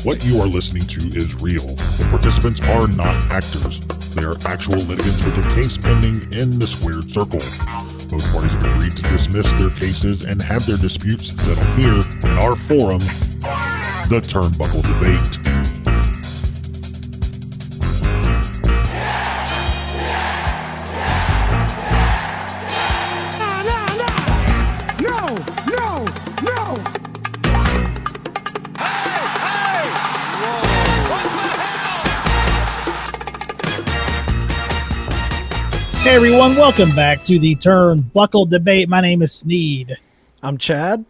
What you are listening to is real. The participants are not actors. They are actual litigants with a case pending in the squared circle. Both parties have agreed to dismiss their cases and have their disputes settled here in our forum, the Turnbuckle Debate. Hey everyone, welcome back to the Turnbuckle Debate. My name is Sneed. I'm Chad.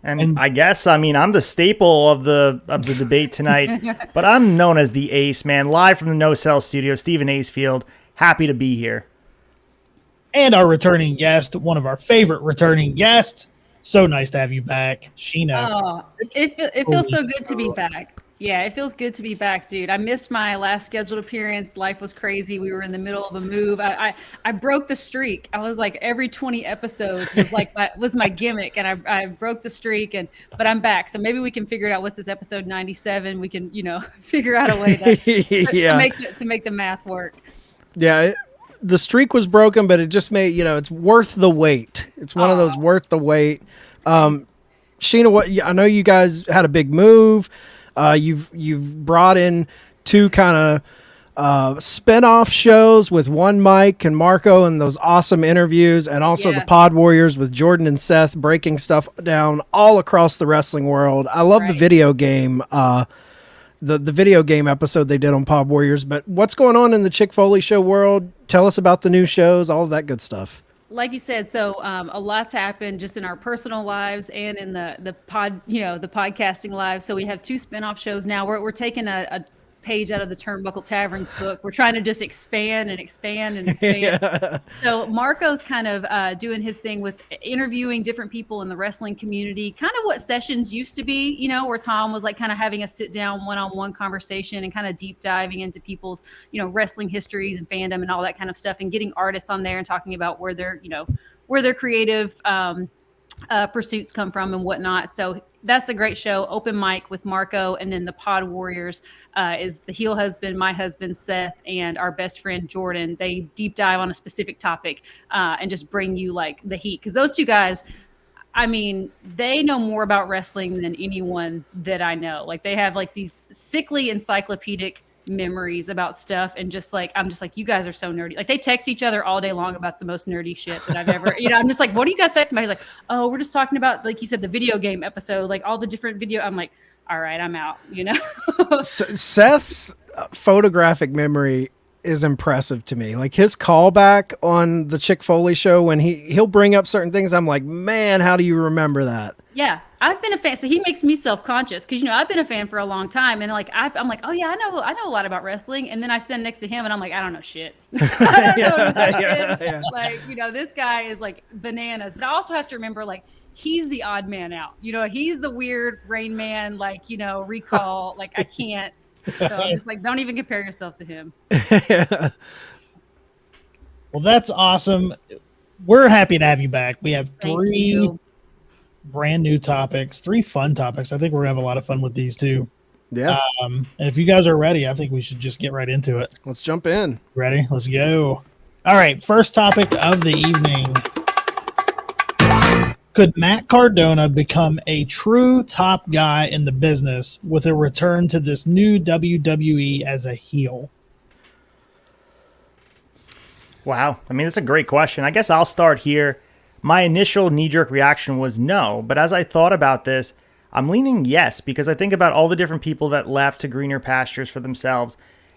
And I'm the staple of the debate tonight, but I'm known as the Ace, man. Live from the No Cell studio, Stephen ACEFIELD. Happy to be here. And our returning guest, one of our favorite returning guests. So nice to have you back, Sheena. Oh, it feels so good to be back. Yeah, it feels good to be back, dude. I missed my last scheduled appearance. Life was crazy. We were in the middle of a move. I broke the streak. I was like every 20 episodes was my gimmick, and I broke the streak. But I'm back, so maybe we can figure it out. What's this, episode 97? We can figure out a way to make the math work. Yeah, the streak was broken, but it just made it's worth the wait. It's one of those worth the wait. Sheena, I know you guys had a big move. You've brought in two kind of spin-off shows with One Mike and Marco and those awesome interviews, and also the Pod Warriors with Jordan and Seth breaking stuff down all across the wrestling world. I love the video game, the video game episode they did on Pod Warriors. But what's going on in the CHICK FOLEY Show world? Tell us about the new shows, all of that good stuff. Like you said, so a lot's happened just in our personal lives and in the the podcasting lives. So we have two spinoff shows now. We're taking a page out of the Turnbuckle Tavern's book. We're trying to just expand and expand and expand. Yeah. So Marco's kind of doing his thing with interviewing different people in the wrestling community, kind of what Sessions used to be, where Tom was like kind of having a sit down one-on-one conversation and kind of deep diving into people's, wrestling histories and fandom and all that kind of stuff, and getting artists on there and talking about where their creative pursuits come from and whatnot. So that's a great show. Open mic with Marco, and then the Pod Warriors is the heel husband, my husband Seth, and our best friend Jordan. They deep dive on a specific topic and just bring you like the heat, because those two guys, I mean, they know more about wrestling than anyone that I know. Like, they have like these sickly encyclopedic memories about stuff, and I'm just like, you guys are so nerdy. Like, they text each other all day long about the most nerdy shit that I've ever I'm just like, what do you guys text me? He's like, oh, we're just talking about, like you said, the video game episode, like all the different video. I'm like, all right, I'm out. Seth's photographic memory is impressive to me. Like, his callback on the CHICK FOLEY Show, when he'll bring up certain things, I'm like, man, how do you remember that? Yeah, I've been a fan, so he makes me self-conscious, because I've been a fan for a long time, and like I'm like, oh yeah, I know a lot about wrestling, and then I stand next to him, and I'm like, I don't know shit. I don't know who Like, this guy is like bananas, but I also have to remember, like, he's the odd man out. He's the weird Rain Man, like, recall. Like, I can't. So I'm just like, don't even compare yourself to him. Well, that's awesome. We're happy to have you back. We have three brand new topics, three fun topics. I think we're gonna have a lot of fun with these too. Yeah. And if you guys are ready, I think we should just get right into it. Let's jump in. Ready? Let's go. All right. First topic of the evening. Could Matt Cardona become a true top guy in the business with a return to this new WWE as a heel? Wow. I mean, that's a great question. I guess I'll start here. My initial knee-jerk reaction was no, but as I thought about this, I'm leaning yes, because I think about all the different people that left to greener pastures for themselves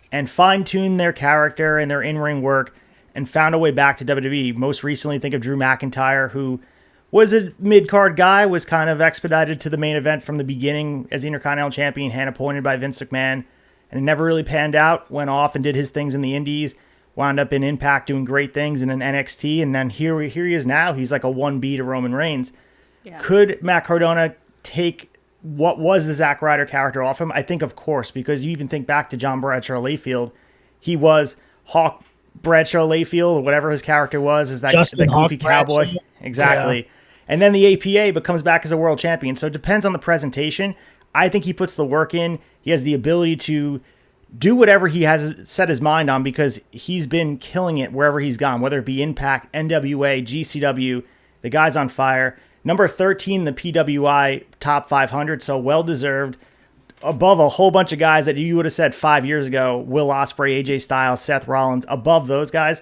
and fine-tuned their character and their in-ring work and found a way back to WWE. Most recently, think of Drew McIntyre, who was a mid-card guy, was kind of expedited to the main event from the beginning as the Intercontinental Champion, hand appointed by Vince McMahon, and it never really panned out, went off and did his things in the Indies, wound up in Impact doing great things, and in NXT, and then here he is now. He's like a 1B to Roman Reigns. Yeah. Could Matt Cardona take what was the Zack Ryder character off him? I think, of course, because you even think back to John Bradshaw Layfield. He was Hawk Bradshaw Layfield, or whatever his character was, is that goofy cowboy. Bradshaw. Exactly. Yeah. And then the APA, but comes back as a world champion. So it depends on the presentation. I think he puts the work in. He has the ability to do whatever he has set his mind on because he's been killing it wherever he's gone, whether it be Impact, NWA, GCW. The guy's on fire. Number 13, the PWI top 500, so well-deserved. Above a whole bunch of guys that you would have said 5 years ago, Will Ospreay, AJ Styles, Seth Rollins, above those guys.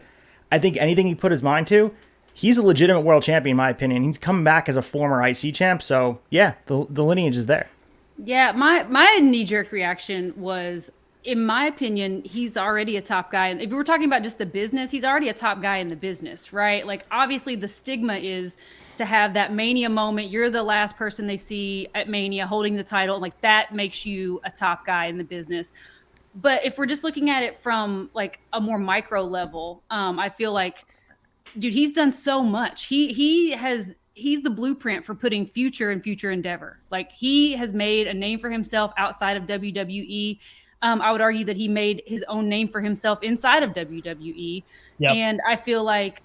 I think anything he put his mind to, he's a legitimate world champion in my opinion. He's coming back as a former IC champ, so yeah, the lineage is there. Yeah, my knee-jerk reaction was, in my opinion, he's already a top guy. If we were talking about just the business, he's already a top guy in the business, right? Like, obviously, the stigma is to have that Mania moment. You're the last person they see at Mania holding the title. Like, that makes you a top guy in the business. But if we're just looking at it from, like, a more micro level, I feel like, dude, he's done so much. He's the blueprint for putting future in future endeavor. Like, he has made a name for himself outside of WWE. I would argue that he made his own name for himself inside of WWE. Yep. And I feel like,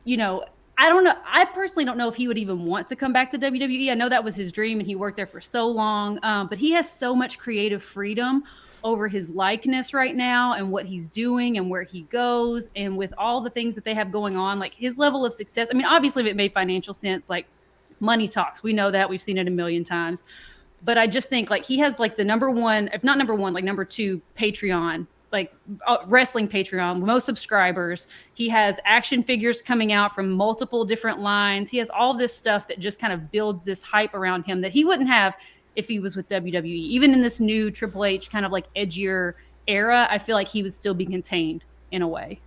you know, I don't know. I personally don't know if he would even want to come back to WWE. I know that was his dream and he worked there for so long. But he has so much creative freedom over his likeness right now and what he's doing and where he goes. And with all the things that they have going on, like his level of success. I mean, obviously, if it made financial sense, like money talks. We know that. We've seen it a million times. But I just think like he has like the number one, if not number one, like number two Patreon, like wrestling Patreon, most subscribers. He has action figures coming out from multiple different lines. He has all this stuff that just kind of builds this hype around him that he wouldn't have if he was with WWE. Even in this new Triple H kind of like edgier era, I feel like he would still be contained in a way.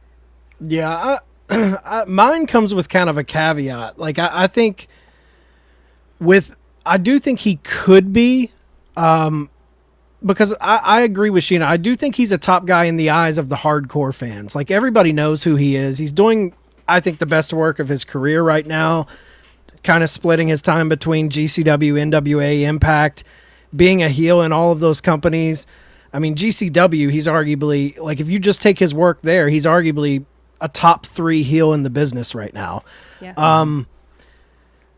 Yeah, mine comes with kind of a caveat. Like I think I do think he could be, because I agree with Sheena. I do think he's a top guy in the eyes of the hardcore fans. Like everybody knows who he is. He's doing, I think, the best work of his career right now, kind of splitting his time between GCW, NWA, Impact, being a heel in all of those companies. I mean, GCW, he's arguably, like if you just take his work there, he's arguably a top 3 heel in the business right now. Yeah.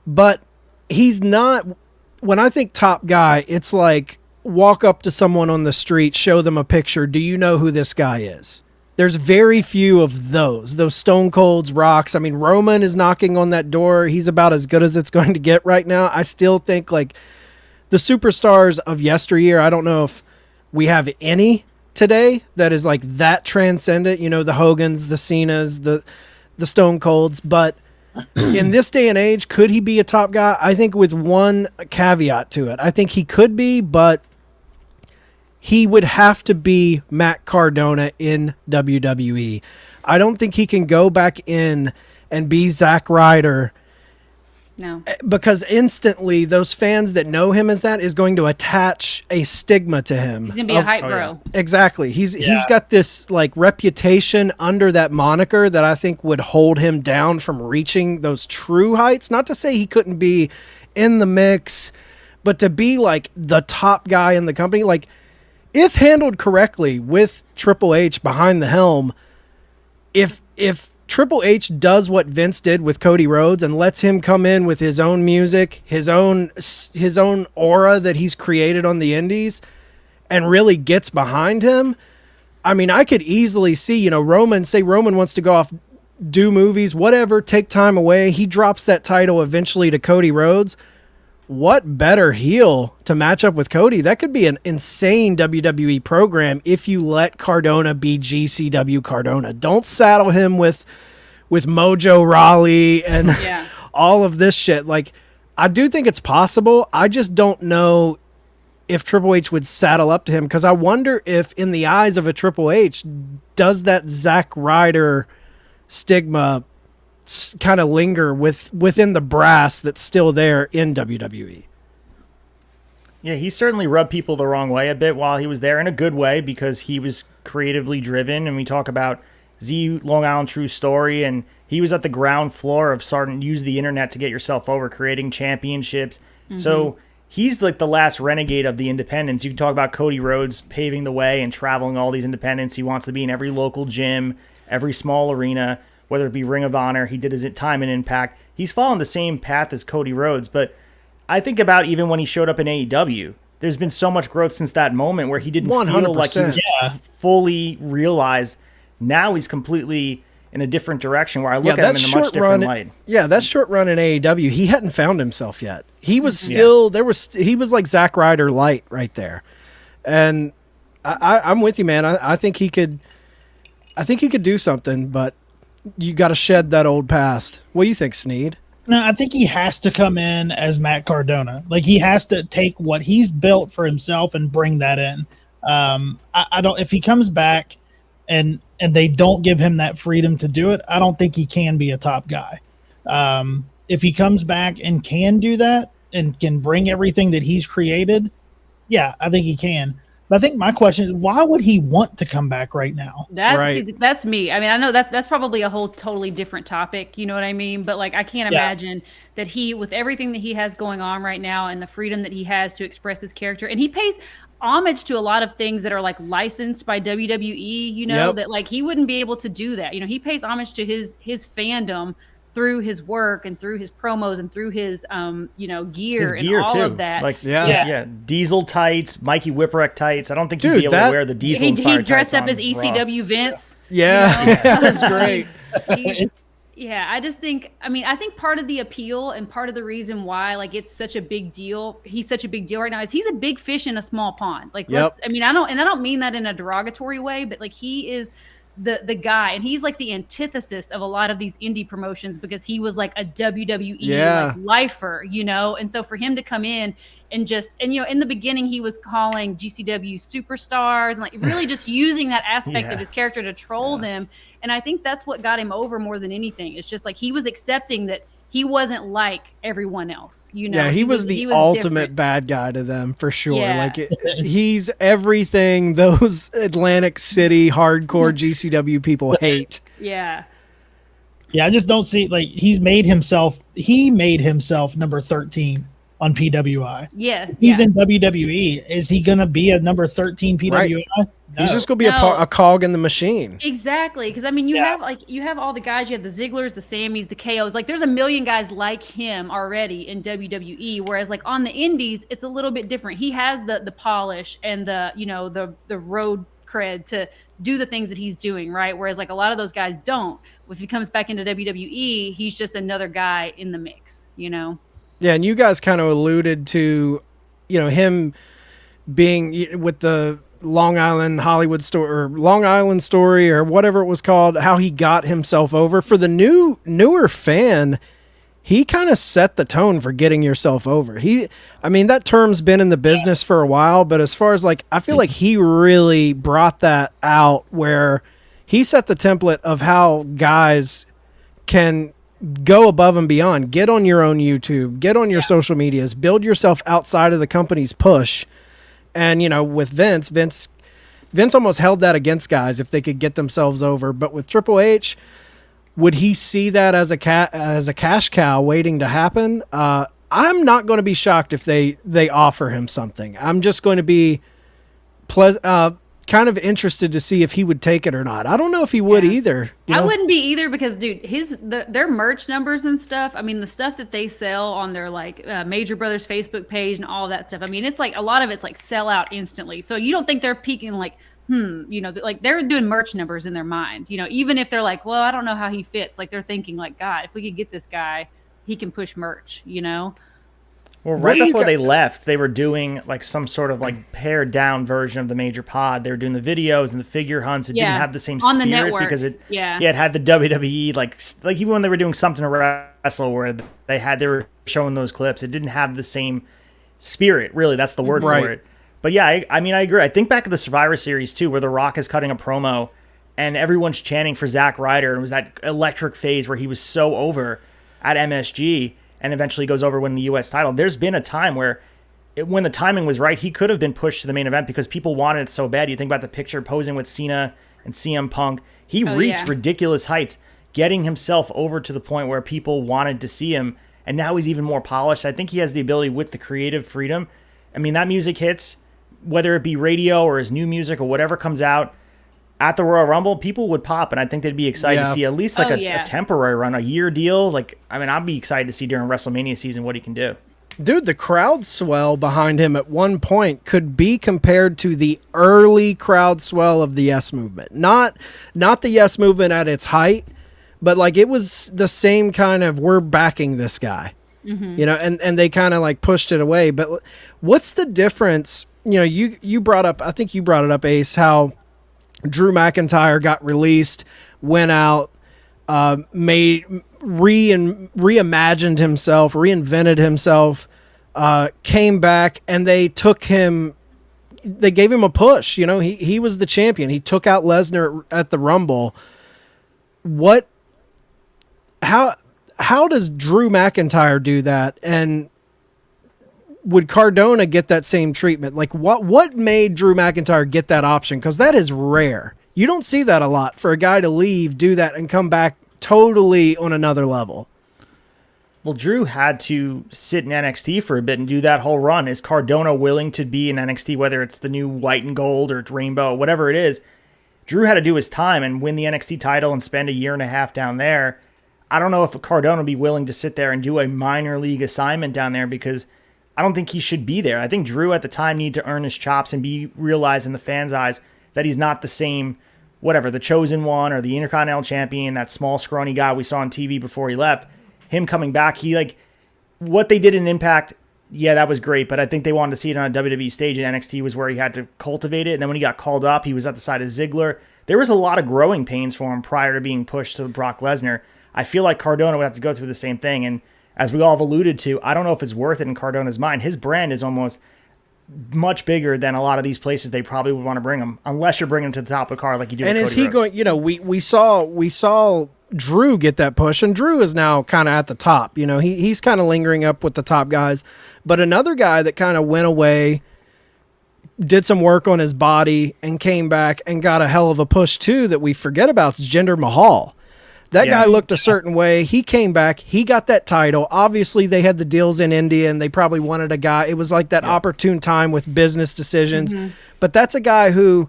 But he's not, when I think top guy, it's like walk up to someone on the street, show them a picture. Do you know who this guy is? There's very few of those Stone Colds, Rocks. I mean, Roman is knocking on that door. He's about as good as it's going to get right now. I still think like the superstars of yesteryear, I don't know if we have any today that is like that transcendent, you know, the Hogans, the Cenas, the Stone Colds, but in this day and age, could he be a top guy? I think with one caveat to it. I think he could be, but he would have to be Matt Cardona in WWE. I don't think he can go back in and be Zack Ryder. No. Because instantly those fans that know him as that is going to attach a stigma to him. He's going to be a hype bro. Yeah. Exactly. He's got this like reputation under that moniker that I think would hold him down from reaching those true heights. Not to say he couldn't be in the mix, but to be like the top guy in the company, like if handled correctly with Triple H behind the helm, if Triple H does what Vince did with Cody Rhodes and lets him come in with his own music, his own aura that he's created on the indies and really gets behind him. I mean, I could easily see, you know, Roman wants to go off, do movies, whatever, take time away. He drops that title eventually to Cody Rhodes. What better heel to match up with Cody? That could be an insane WWE program if you let Cardona be GCW Cardona. Don't saddle him with Mojo Rawley and all of this shit. Like, I do think it's possible. I just don't know if Triple H would saddle up to him, because I wonder if in the eyes of a Triple H, does that Zack Ryder stigma kind of linger within the brass that's still there in WWE. Yeah, he certainly rubbed people the wrong way a bit while he was there, in a good way, because he was creatively driven. And we talk about Z Long Island True Story, and he was at the ground floor of starting to use the internet to get yourself over, creating championships. Mm-hmm. So he's like the last renegade of the independents. You can talk about Cody Rhodes paving the way and traveling all these independents. He wants to be in every local gym, every small arena, whether it be Ring of Honor. He did his time in Impact. He's following the same path as Cody Rhodes, but I think about even when he showed up in AEW, there's been so much growth since that moment where he didn't feel like he was fully realized. Now he's completely in a different direction where I look at him in a much different light. Yeah, that short run in AEW, he hadn't found himself yet. He was still he was like Zack Ryder light right there. And I'm with you, man. I think he could do something, but you got to shed that old past. What do you think, Sneed? No, I think he has to come in as Matt Cardona. Like, he has to take what he's built for himself and bring that in. I don't. If he comes back and they don't give him that freedom to do it, I don't think he can be a top guy. If he comes back and can do that and can bring everything that he's created, yeah, I think he can. But I think my question is, why would he want to come back right now? That's me. I mean, I know that's probably a whole totally different topic. You know what I mean? But like, I can't imagine that he, with everything that he has going on right now and the freedom that he has to express his character, and he pays homage to a lot of things that are like licensed by WWE, you know, that like he wouldn't be able to do that. You know, he pays homage to his fandom through his work and through his promos and through his gear and all too. of that. Like Diesel tights, Mikey Whipwreck tights. I don't think he'd be able to wear the Diesel tights. He dressed up as ECW Vince. Yeah, you know? That was great. I just think, I think part of the appeal and part of the reason why like it's such a big deal, he's such a big deal right now, is he's a big fish in a small pond. Like, I don't mean that in a derogatory way, but like he is the guy, and he's like the antithesis of a lot of these indie promotions because he was like a WWE like lifer, you know? And so for him to come in and in the beginning he was calling GCW superstars and like really just using that aspect of his character to troll them. And I think that's what got him over more than anything. It's just like he was accepting that he wasn't like everyone else, you know? Yeah, he was the ultimate different bad guy to them for sure. Yeah. Like he's everything those Atlantic City hardcore GCW people hate. Yeah. Yeah, I just don't see, like, he made himself number 13 on PWI. Yes. If he's in WWE, is he going to be a number 13 PWI? Right. No. He's just going to be a cog in the machine. Exactly. Because, I mean, you have all the guys. You have the Zigglers, the Sammys, the KOs. Like, there's a million guys like him already in WWE. Whereas, like, on the indies, it's a little bit different. He has the polish and the road cred to do the things that he's doing, right? Whereas, like, a lot of those guys don't. If he comes back into WWE, he's just another guy in the mix, you know? Yeah, and you guys kind of alluded to, him being with the Long Island Hollywood story or Long Island story or whatever it was called, how he got himself over. For the newer fan, he kind of set the tone for getting yourself over. That term's been in the business for a while, but as far as like, I feel like he really brought that out where he set the template of how guys can go above and beyond, get on your own YouTube, get on your social medias, build yourself outside of the company's push. And, with Vince almost held that against guys if they could get themselves over. But with Triple H, would he see that as a cash cow waiting to happen? I'm not going to be shocked if they offer him something. I'm just going to be kind of interested to see if he would take it or not. I don't know if he would either. I wouldn't be either because, dude, their merch numbers and stuff, the stuff that they sell on their like Major Brothers Facebook page and all that stuff, it's like a lot of it's like sell out instantly. So you don't think they're peaking like, like they're doing merch numbers in their mind, even if they're like, well, I don't know how he fits. Like they're thinking like, God, if we could get this guy, he can push merch, Well, right before they left, they were doing like some sort of like pared down version of the Major Pod. They were doing the videos and the figure hunts. It didn't have the same on spirit because it had the WWE like even when they were doing something to wrestle where they were showing those clips, it didn't have the same spirit. Really, that's the word for it. But yeah, I agree. I think back to the Survivor Series too, where The Rock is cutting a promo and everyone's chanting for Zack Ryder, and it was that electric phase where he was so over at MSG. And eventually goes over winning the U.S. title. There's been a time where, when the timing was right, he could have been pushed to the main event because people wanted it so bad. You think about the picture posing with Cena and CM Punk. He reached ridiculous heights, getting himself over to the point where people wanted to see him. And now he's even more polished. I think he has the ability with the creative freedom. That music hits, whether it be radio or his new music or whatever comes out, at the Royal Rumble, people would pop, and I think they'd be excited to see at least like a temporary run, a year deal. Like, I'd be excited to see during WrestleMania season what he can do. Dude, the crowd swell behind him at one point could be compared to the early crowd swell of the Yes Movement. Not the Yes Movement at its height, but like it was the same kind of, we're backing this guy. You know, and they kind of like pushed it away. But what's the difference? You know, you brought up, I think you brought it up, Ace, how Drew McIntyre got released, went out, reimagined himself, reinvented himself, came back, and they gave him a push. You know, he was the champion. He took out Lesnar at the Rumble. How does Drew McIntyre do that? And would Cardona get that same treatment? Like what made Drew McIntyre get that option? Because that is rare. You don't see that a lot, for a guy to leave, do that, and come back totally on another level. Well, Drew had to sit in NXT for a bit and do that whole run. Is Cardona willing to be in NXT, whether it's the new white and gold or rainbow, whatever it is? Drew had to do his time and win the NXT title and spend a year and a half down there. I don't know if Cardona would be willing to sit there and do a minor league assignment down there, because I don't think he should be there. I think Drew at the time needed to earn his chops and be realized in the fans' eyes that he's not the same, whatever, the chosen one or the Intercontinental Champion, that small, scrawny guy we saw on TV before he left. Him coming back, what they did in Impact, yeah, that was great, but I think they wanted to see it on a WWE stage, and NXT was where he had to cultivate it. And then when he got called up, he was at the side of Ziggler. There was a lot of growing pains for him prior to being pushed to Brock Lesnar. I feel like Cardona would have to go through the same thing. And as we all have alluded to, I don't know if it's worth it in Cardona's mind. His brand is almost much bigger than a lot of these places they probably would want to bring him, unless you're bringing him to the top of the card like you do. And with is Cody he Rhodes. going, you know, we saw Drew get that push, and Drew is now kind of at the top. You know, he's kind of lingering up with the top guys. But another guy that kind of went away, did some work on his body, and came back and got a hell of a push too that we forget about is Jinder Mahal. That guy looked a certain way. He came back. He got that title. Obviously, they had the deals in India, and they probably wanted a guy. It was like that opportune time with business decisions. But that's a guy who,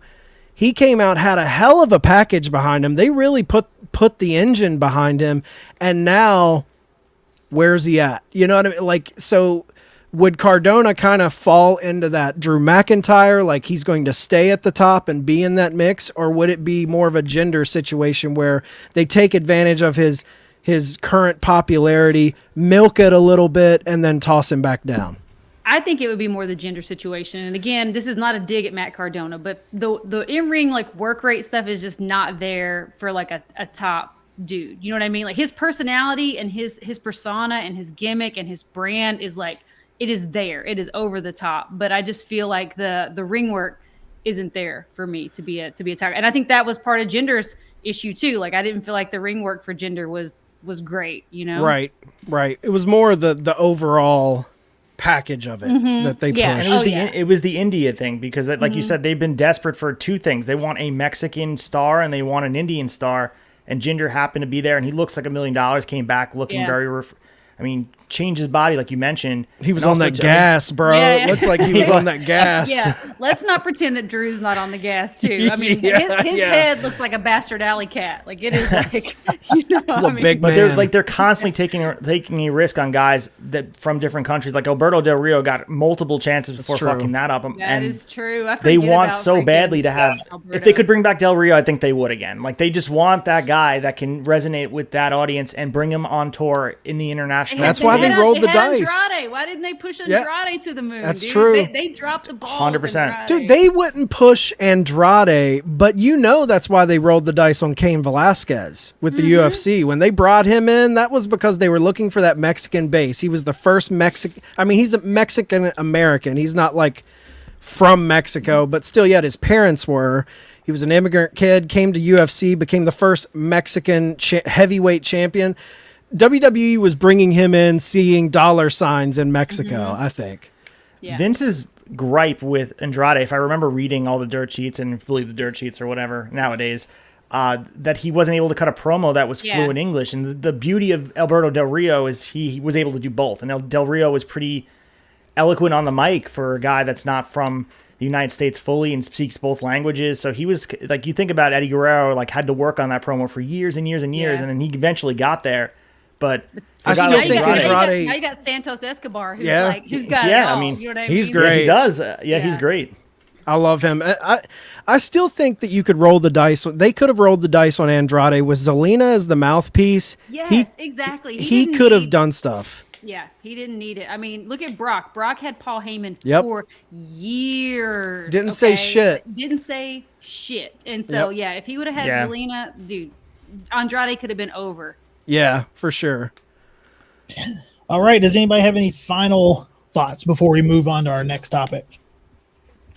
he came out, had a hell of a package behind him. They really put the engine behind him. And now, where's he at? You know what I mean? Like, so would Cardona kind of fall into that Drew McIntyre, like he's going to stay at the top and be in that mix? Or would it be more of a gender situation where they take advantage of his current popularity, milk it a little bit, and then toss him back down? I think it would be more the gender situation. And again, this is not a dig at Matt Cardona, but the in-ring like work rate stuff is just not there for like a top dude. You know what I mean? Like his personality and his persona and his gimmick and his brand is like, it is there. It is over the top. But I just feel like the ring work isn't there for me to be a tiger. And I think that was part of Jinder's issue too. Like I didn't feel like the ring work for Jinder was great, you know? Right. It was more the overall package of it that they pushed. And it was the India thing, because like you said, they've been desperate for two things. They want a Mexican star and they want an Indian star. And Jinder happened to be there, and he looks like $1 million, came back looking very changed his body, like you mentioned. He was on that gas, bro. Yeah. It looked like he was on that gas. Yeah, let's not pretend that Drew's not on the gas too. I mean, his head looks like a bastard alley cat. Like it is like, you know, big but man. they're constantly taking a risk on guys that from different countries. Like Alberto Del Rio got multiple chances before fucking that up. That is true. They want so badly to have. Alberto. If they could bring back Del Rio, I think they would again. Like they just want that guy that can resonate with that audience and bring him on tour in the international. That's why they rolled the dice. Andrade. Why didn't they push Andrade to the moon? That's dude? true. They dropped the ball. 100%. Dude, they wouldn't push Andrade, but you know that's why they rolled the dice on Cain Velasquez with the UFC. When they brought him in, that was because they were looking for that Mexican base. He was the first Mexican. I mean, he's a Mexican American. He's not like from Mexico, but still, yet his parents were. He was an immigrant kid, came to UFC, became the first Mexican heavyweight champion. WWE was bringing him in, seeing dollar signs in Mexico, I think. Yeah. Vince's gripe with Andrade, if I remember reading all the dirt sheets and believe the dirt sheets or whatever nowadays, that he wasn't able to cut a promo that was fluent English. And the beauty of Alberto Del Rio is he was able to do both. And Del Rio was pretty eloquent on the mic for a guy that's not from the United States fully and speaks both languages. So he was like, you think about Eddie Guerrero, like had to work on that promo for years and years and years. And then he eventually got there. But I a guy still like think Andrade- now you got Santos Escobar, who's Yeah. who's got it Yeah, I all, mean, you know what I he's mean? great. he does. He's Yeah. great. I love him. I still think that you could roll the dice. They could have rolled the dice on Andrade with Zelina as the mouthpiece. Yes, exactly. He didn't could have need- done stuff. Yeah, he didn't need it. I mean, look at Brock. Brock had Paul Heyman Yep. for years. Didn't say shit. Didn't say shit. And so, Yep. yeah, if he would have had Yeah. Zelina, dude, Andrade could have been over. Yeah, for sure. All right. Does anybody have any final thoughts before we move on to our next topic?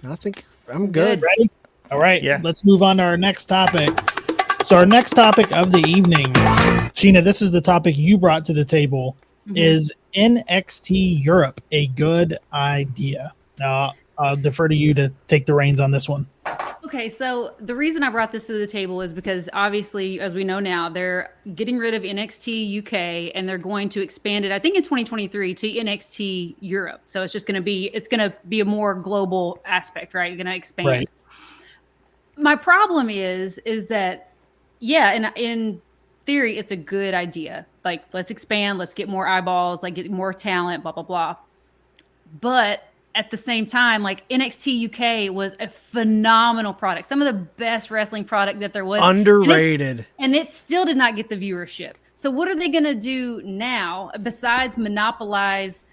I think I'm good. Ready? All right. Yeah. Let's move on to our next topic. So our next topic of the evening, Sheena, this is the topic you brought to the table. Is NXT Europe a good idea? Now, I'll defer to you to take the reins on this one. Okay, so the reason I brought this to the table is because obviously, as we know now, they're getting rid of NXT UK and they're going to expand it, I think in 2023, to NXT Europe. So it's going to be a more global aspect, right? You're going to expand. Right. My problem is that, yeah, in theory, it's a good idea. Like, let's expand, let's get more eyeballs, like get more talent, blah, blah, blah. But at the same time, like NXT UK was a phenomenal product, some of the best wrestling product that there was. Underrated. And it still did not get the viewership. So what are they going to do now besides monopolize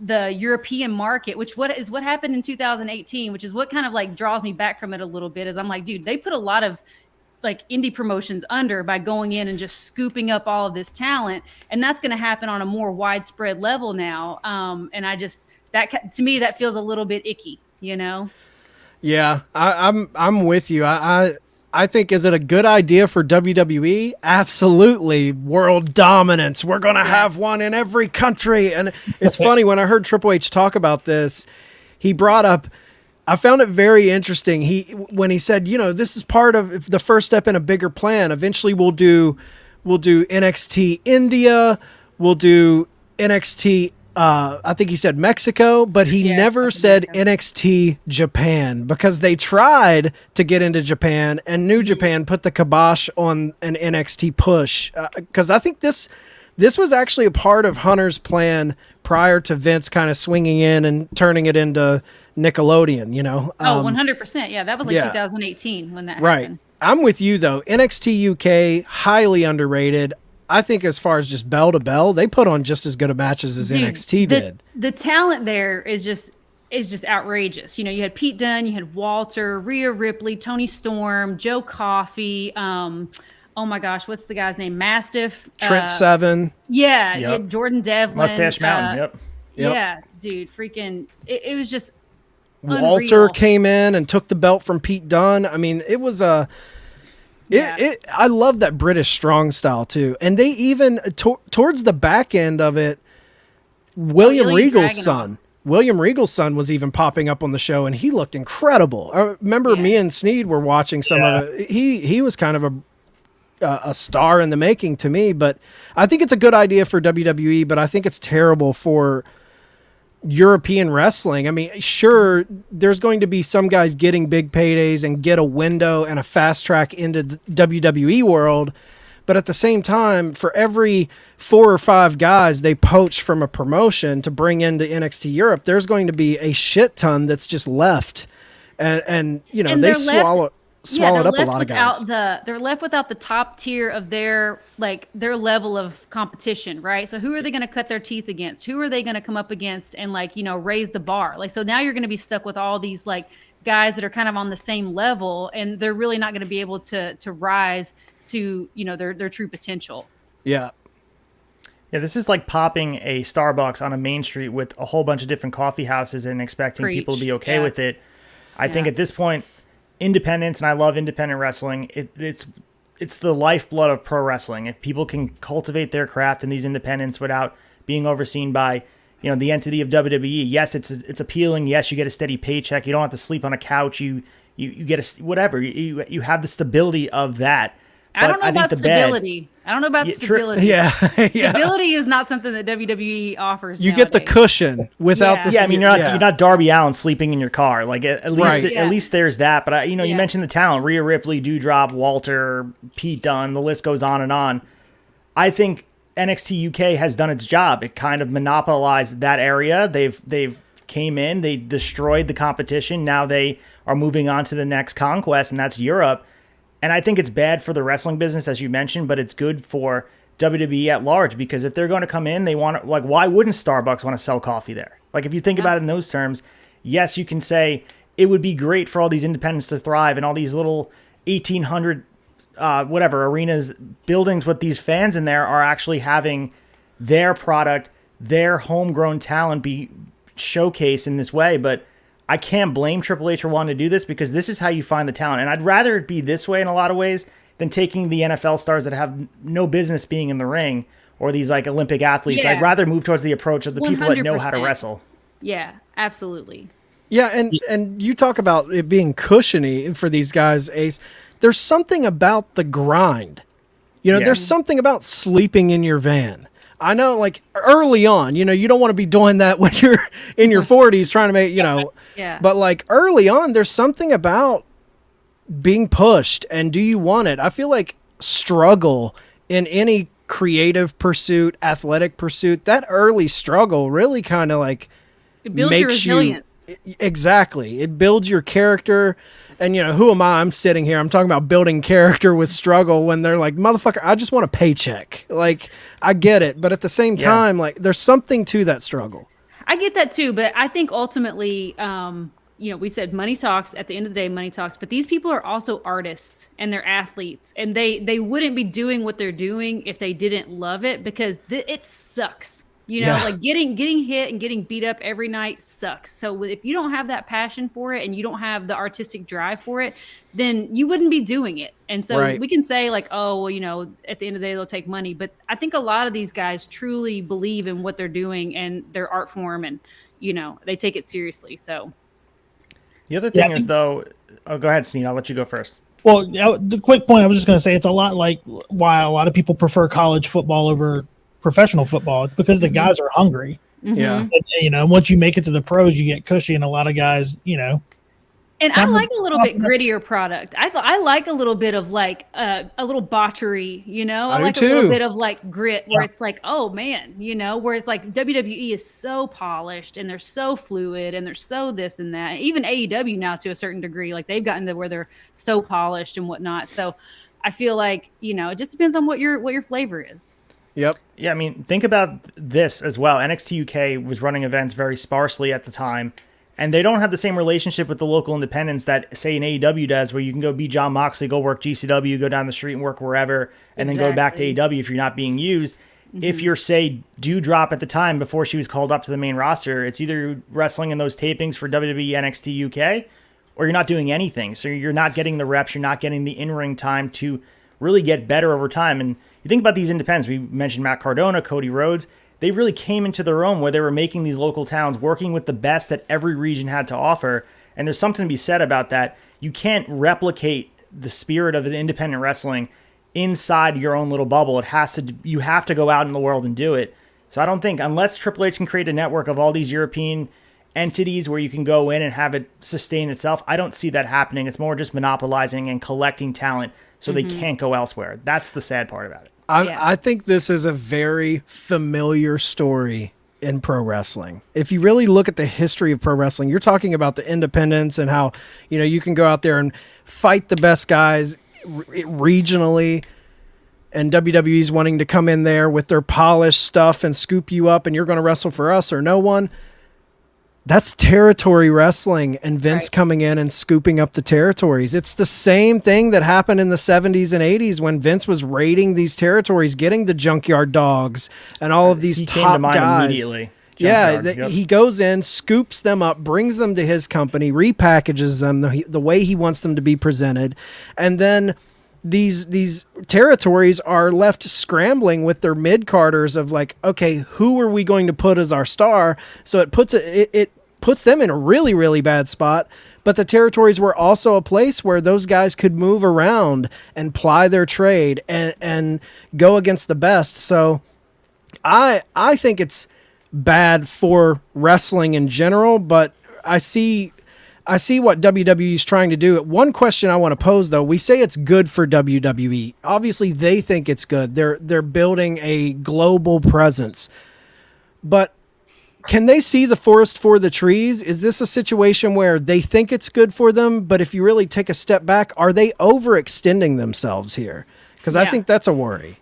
the European market, which what happened in 2018, which is what kind of like draws me back from it a little bit, is I'm like, dude, they put a lot of like indie promotions under by going in and just scooping up all of this talent. And that's going to happen on a more widespread level now. And I just, to me, that feels a little bit icky, you know? Yeah, I'm with you. I think, is it a good idea for WWE? Absolutely. World dominance. We're going to have one in every country. And it's funny, when I heard Triple H talk about this, he brought up, I found it very interesting. When he said, this is part of the first step in a bigger plan. Eventually we'll do NXT India, we'll do NXT I think he said Mexico, but he never said NXT Japan, because they tried to get into Japan and New Japan put the kibosh on an NXT push. Because I think this was actually a part of Hunter's plan prior to Vince kind of swinging in and turning it into Nickelodeon, 100%. Yeah, that was like 2018 when that happened. I'm with you, though. NXT UK, highly underrated. I think as far as just bell to bell, they put on just as good of matches as NXT did. The talent there is just outrageous. You had Pete Dunne, you had Walter, Rhea Ripley, Tony Storm, Joe Coffey. Oh my gosh, what's the guy's name? Mastiff. Trent Seven. Yeah, you had Jordan Devlin. Mustache Mountain. Yep. Yeah, dude, freaking. It was just. Walter unreal. came in and took the belt from Pete Dunne. I mean, it was a. I love that British strong style too, and they even towards the back end of it, William Regal's son was even popping up on the show, and he looked incredible. I remember me and Sneed were watching some of it. He was kind of a star in the making to me, but I think it's a good idea for WWE, but I think it's terrible for European wrestling. I mean, sure, there's going to be some guys getting big paydays and get a window and a fast track into the WWE world, but at the same time, for every 4 or 5 guys they poach from a promotion to bring into NXT Europe, there's going to be a shit ton that's just left, and they swallowed up a lot of guys. They're left without the top tier of their level of competition, right? So who are they going to cut their teeth against? Who are they going to come up against and raise the bar? So now you're going to be stuck with all these guys that are kind of on the same level, and they're really not going to be able to rise to their true potential. Yeah. Yeah, this is like popping a Starbucks on a main street with a whole bunch of different coffee houses and expecting people to be okay with it. I think at this point, independence, and I love independent wrestling, it's the lifeblood of pro wrestling. If people can cultivate their craft in these independents without being overseen by the entity of WWE, yes, it's appealing. Yes, you get a steady paycheck. You don't have to sleep on a couch. You get a whatever. You have the stability of that. I don't know about stability. Stability. Yeah. Stability is not something that WWE offers. You get the cushion without the. Yeah, I mean, you're not Darby Allin sleeping in your car. Like at least there's that. But you mentioned the talent: Rhea Ripley, Doudrop, Walter, Pete Dunne. The list goes on and on. I think NXT UK has done its job. It kind of monopolized that area. They've came in, they destroyed the competition. Now they are moving on to the next conquest, and that's Europe. And I think it's bad for the wrestling business, as you mentioned, but it's good for WWE at large, because if they're going to come in, they want to, like, why wouldn't Starbucks want to sell coffee there? Like, if you think about it in those terms, yes, you can say it would be great for all these independents to thrive and all these little 1,800 arenas, buildings with these fans in there are actually having their product, their homegrown talent be showcased in this way. But I can't blame Triple H for wanting to do this, because this is how you find the talent. And I'd rather it be this way in a lot of ways than taking the NFL stars that have no business being in the ring, or these like Olympic athletes. Yeah. I'd rather move towards the approach of the people that know how to 100%. wrestle. Yeah, absolutely. Yeah, and you talk about it being cushiony for these guys, Ace. There's something about the grind. You know, Yeah. there's something about sleeping in your van. I know, like, early on, you know, you don't want to be doing that when you're in your 40s trying to make, you know. Yeah. But, like, early on, there's something about being pushed, and do you want it? I feel like struggle in any creative pursuit, athletic pursuit, that early struggle really kind of, like, It builds your resilience. Exactly. It builds your character. And, you know, who am I? I'm sitting here. I'm talking about building character with struggle when they're like, motherfucker, I just want a paycheck. Like, I get it. But at the same time, like, there's something to that struggle. I get that too, but I think ultimately, you know, we said money talks. At the end of the day, money talks. But these people are also artists and they're athletes, and they wouldn't be doing what they're doing if they didn't love it, because it sucks. You know, like getting hit and getting beat up every night sucks. So if you don't have that passion for it and you don't have the artistic drive for it, then you wouldn't be doing it. And so we can say like, oh, well, you know, at the end of the day, they'll take money. But I think a lot of these guys truly believe in what they're doing and their art form, and, you know, they take it seriously. So the other thing is, though, oh, go ahead, Sneed. I'll let you go first. Well, the quick point I was just going to say, it's a lot like why a lot of people prefer college football over professional football. It's because the guys are hungry. Yeah. And, you know, once you make it to the pros, you get cushy, and a lot of guys, you know. And I like a little bit grittier product. I like a little bit of like a little botchery, you know. I like a little bit of like grit, where it's like, oh man, you know. Whereas like WWE is so polished and they're so fluid and they're so this and that. Even AEW now, to a certain degree, like they've gotten to where they're so polished and whatnot. So I feel like, you know, it just depends on what your flavor is. Yep. Yeah, I mean, think about this as well. NXT UK was running events very sparsely at the time, and they don't have the same relationship with the local independents that, say, an AEW does, where you can go be John Moxley, go work GCW, go down the street and work wherever, and then go back to AEW if you're not being used. If you're, say, Dewdrop at the time, before she was called up to the main roster, it's either wrestling in those tapings for WWE NXT UK, or you're not doing anything. So you're not getting the reps, you're not getting the in-ring time to really get better over time. And you think about these independents, we mentioned Matt Cardona, Cody Rhodes, they really came into their own where they were making these local towns, working with the best that every region had to offer. And there's something to be said about that. You can't replicate the spirit of an independent wrestling inside your own little bubble. You have to go out in the world and do it. So I don't think, unless Triple H can create a network of all these European entities where you can go in and have it sustain itself, I don't see that happening. It's more just monopolizing and collecting talent so they can't go elsewhere. That's the sad part about it. I think this is a very familiar story in pro wrestling. If you really look at the history of pro wrestling, you're talking about the independents and how, you know, you can go out there and fight the best guys regionally, and WWE's wanting to come in there with their polished stuff and scoop you up, and you're going to wrestle for us or no one. That's territory wrestling, and Vince coming in and scooping up the territories. It's the same thing that happened in the 70s and 80s when Vince was raiding these territories, getting the Junkyard Dogs and all of these top guys. Immediately. He goes in, scoops them up, brings them to his company, repackages them the way he wants them to be presented, and then these territories are left scrambling with their mid-carders of like, okay, who are we going to put as our star? So it puts them in a really, really bad spot. But the territories were also a place where those guys could move around and ply their trade and go against the best. So I think it's bad for wrestling in general, but I see I see what WWE is trying to do. One question I want to pose, though, we say it's good for WWE. Obviously, they think it's good. They're building a global presence. But can they see the forest for the trees? Is this a situation where they think it's good for them, but if you really take a step back, are they overextending themselves here? Because I think that's a worry.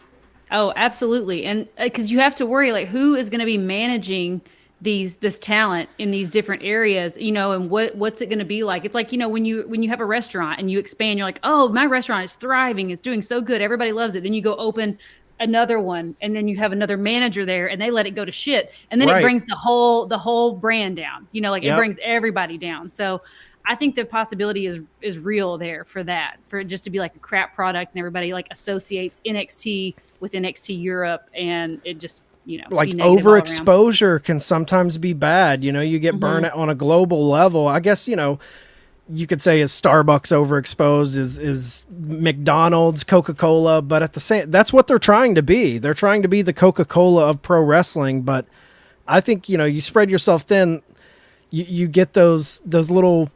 Oh, absolutely. And because you have to worry, like, who is going to be managing this talent in these different areas, and what's it going to be like? It's like, when you have a restaurant and you expand, you're like, oh, my restaurant is thriving. It's doing so good. Everybody loves it. Then you go open another one and then you have another manager there and they let it go to shit. And then it brings the whole brand down, it brings everybody down. So I think the possibility is real there for that, for it just to be like a crap product and everybody like associates NXT with NXT Europe and it just, like overexposure can sometimes be bad. You get burned on a global level. I guess, you could say is Starbucks overexposed, is McDonald's, Coca-Cola, but at the same, that's what they're trying to be. They're trying to be the Coca-Cola of pro wrestling. But I think, you spread yourself thin, you get those little,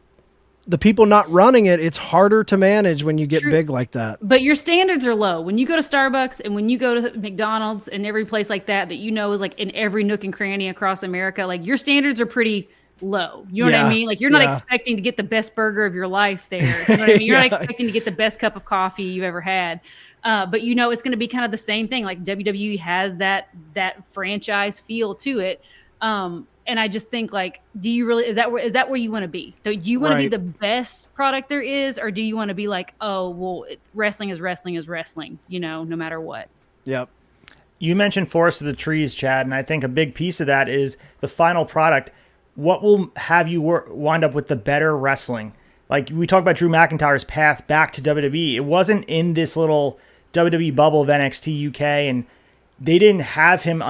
the people not running it, it's harder to manage when you get big like that. But your standards are low. When you go to Starbucks and when you go to McDonald's and every place like that is like in every nook and cranny across America, like your standards are pretty low. You know what I mean? Like you're not expecting to get the best burger of your life there. You know what I mean? You're not expecting to get the best cup of coffee you've ever had. But it's going to be kind of the same thing. Like WWE has that franchise feel to it. And I just think, like, do you really, is that where you want to be? Do you want to be the best product there is, or do you want to be like, oh, well, wrestling is wrestling, no matter what? Yep. You mentioned Forest of the Trees, Chad, and I think a big piece of that is the final product. What will have you wind up with the better wrestling? Like, we talk about Drew McIntyre's path back to WWE. It wasn't in this little WWE bubble of NXT UK, and they didn't have him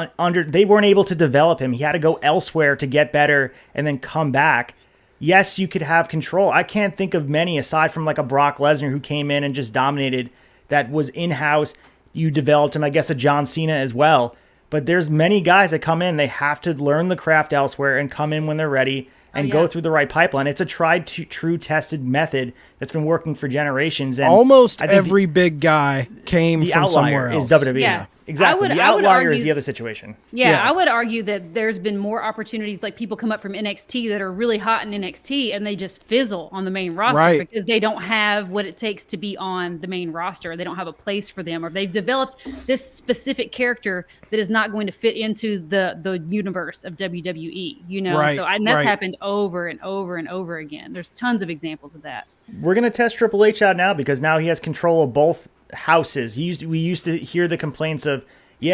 they weren't able to develop him. He had to go elsewhere to get better and then come back. Yes, you could have control. I can't think of many aside from like a Brock Lesnar who came in and just dominated, that was in-house. You developed him, I guess, a John Cena as well. But there's many guys that come in, they have to learn the craft elsewhere and come in when they're ready and go through the right pipeline. It's a tried to true tested method that's been working for generations. And almost every big guy came from somewhere else. Is WWE. Yeah. Exactly. The outlier is the other situation. Yeah, I would argue that there's been more opportunities, like people come up from NXT that are really hot in NXT and they just fizzle on the main roster because they don't have what it takes to be on the main roster. They don't have a place for them, or they've developed this specific character that is not going to fit into the universe of WWE, So and that's happened over and over and over again. There's tons of examples of that. We're going to test Triple H out now because now he has control of both houses. We used to hear the complaints of,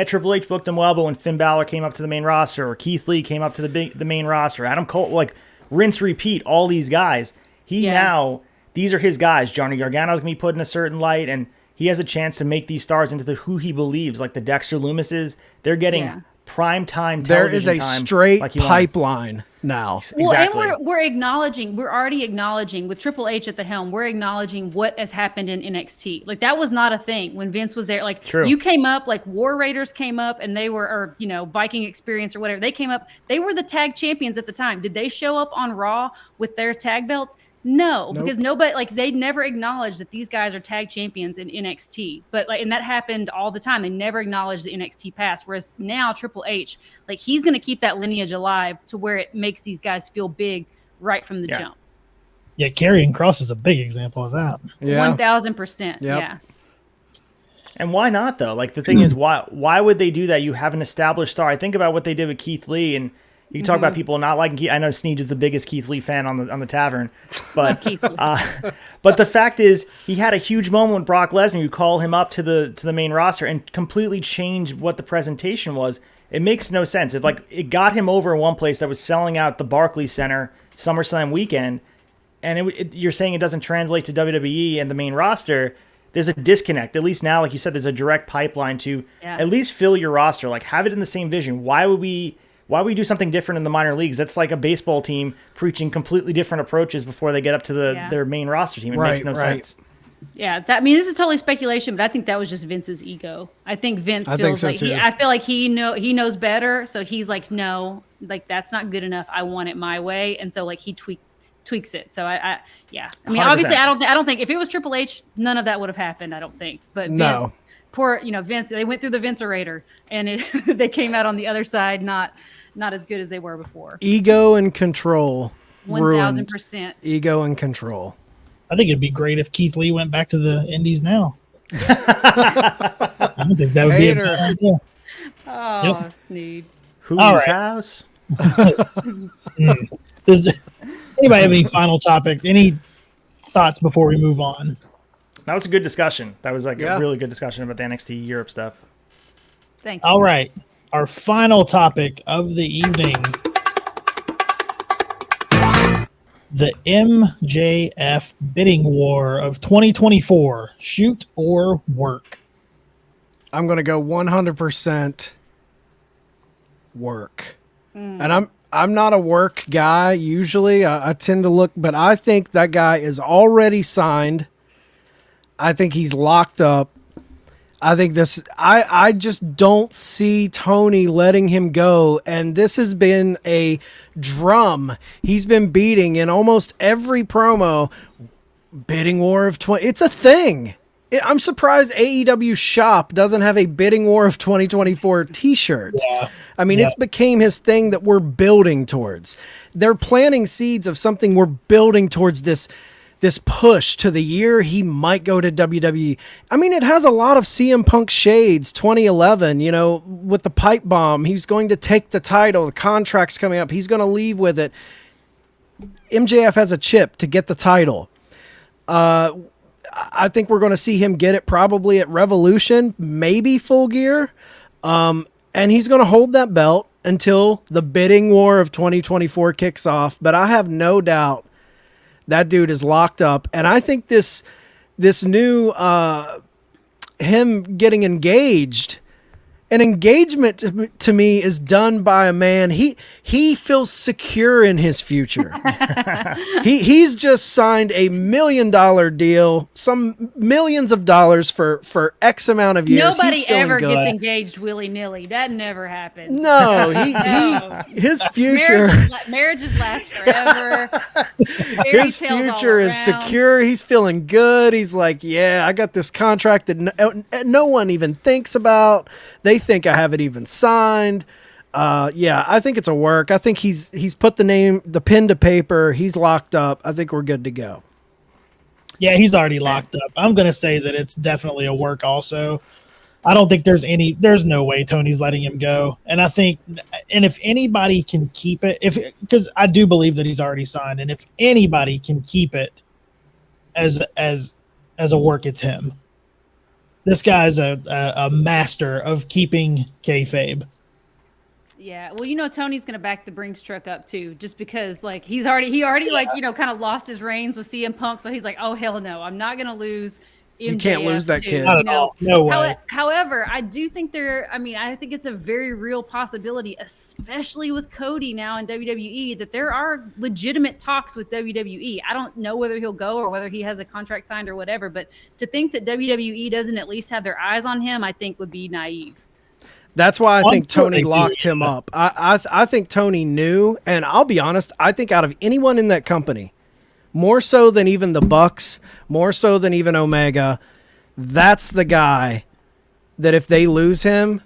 Triple H booked him well, but when Finn Balor came up to the main roster, or Keith Lee came up to the main roster, Adam Cole, like rinse repeat, all these guys. Now, these are his guys. Johnny Gargano's going to be put in a certain light, and he has a chance to make these stars into who he believes, like the Dexter Lumises. They're getting prime time television. There is a straight pipeline now. Well, and we're already acknowledging with Triple H at the helm, we're acknowledging what has happened in NXT. Like that was not a thing when Vince was there. Like you came up, like War Raiders came up and they were, or Viking Experience or whatever. They came up, they were the tag champions at the time. Did they show up on Raw with their tag belts? No, because nobody, like, they never acknowledged that these guys are tag champions in NXT. But and that happened all the time. They never acknowledged the NXT past. Whereas now Triple H, like, he's going to keep that lineage alive to where it makes these guys feel big right from the jump. Yeah, Karrion Kross is a big example of that. 1,000%. Yeah. And why not though? Like the thing is, why would they do that? You have an established star. I think about what they did with Keith Lee, and you can talk about people not liking Keith. I know Sneed is the biggest Keith Lee fan on the tavern, but but the fact is, he had a huge moment with Brock Lesnar. You call him up to the main roster and completely change what the presentation was. It makes no sense. It got him over in one place that was selling out the Barclays Center SummerSlam weekend, and you're saying it doesn't translate to WWE and the main roster. There's a disconnect. At least now, like you said, there's a direct pipeline to at least fill your roster. Like, have it in the same vision. Why would we do something different in the minor leagues? That's like a baseball team preaching completely different approaches before they get up to their main roster team. It makes no sense. Yeah, this is totally speculation, but I think that was just Vince's ego. I think Vince feels like I feel like he knows better, so he's like, no, like that's not good enough. I want it my way, and so like he tweaked tweaks it. So yeah. I mean, 100%. obviously, I don't think if it was Triple H, none of that would have happened. I don't think. But No. Vince, poor, Vince, they went through the Vincerator, and they came out on the other side not as good as they were before. Ego and control. 1,000%. Ego and control. I think it'd be great if Keith Lee went back to the Indies now. I don't think that would be a bad idea. Oh, Sneed. Whose All right. house? Does anybody have any final topics? Any thoughts before we move on? That was a good discussion. That was like Yeah. a really good discussion about the NXT Europe stuff. Thank you. All right. Our final topic of the evening. The MJF bidding war of 2024. Shoot or work? I'm going to go 100% work. And I'm not a work guy usually. I tend to look, but I think that guy is already signed. I think he's locked up. I think I just don't see Tony letting him go. And this has been a drum he's been beating in almost every promo. Bidding war of 20. It's a thing. I'm surprised AEW Shop doesn't have a Bidding War of 2024 t-shirt. Yeah. I mean, it's became his thing that we're building towards. They're planting seeds of something we're building towards this push to the year he might go to WWE. I mean, it has a lot of CM Punk shades, 2011, with the pipe bomb. He's going to take the title. The contract's coming up. He's going to leave with it. MJF has a chip to get the title. I think we're going to see him get it probably at Revolution, maybe Full Gear. And he's going to hold that belt until the bidding war of 2024 kicks off. But I have no doubt that dude is locked up. And I think this new him getting engaged, an engagement to me is done by a man. He feels secure in his future. He's just signed $1 million deal, some millions of dollars for X amount of years. Nobody ever gets engaged willy-nilly. That never happens. No, his future. Marriages last forever. His future is secure. He's feeling good. He's like, yeah, I got this contract that no one even thinks about. They think I have it even signed. Yeah, I think it's a work. I think he's put the pen to paper. He's locked up. I think we're good to go. Yeah, he's already locked up. I'm going to say that it's definitely a work also. I don't think there's no way Tony's letting him go. And I think, and if anybody can keep it, because I do believe that he's already signed, and if anybody can keep it as a work, it's him. This guy's a master of keeping kayfabe. Yeah, well, Tony's gonna back the Brinks truck up too, just because like he already kind of lost his reins with CM Punk, so he's like, oh hell no, I'm not gonna lose. MJF you can't lose that kid. Not at all. No way. However, I do think I think it's a very real possibility, especially with Cody now in WWE, that there are legitimate talks with WWE. I don't know whether he'll go or whether he has a contract signed or whatever, but to think that WWE doesn't at least have their eyes on him, I think would be naive. That's why I think Tony locked him up. I think Tony knew, and I'll be honest, I think out of anyone in that company, more so than even the Bucks, more so than even Omega, that's the guy that if they lose him,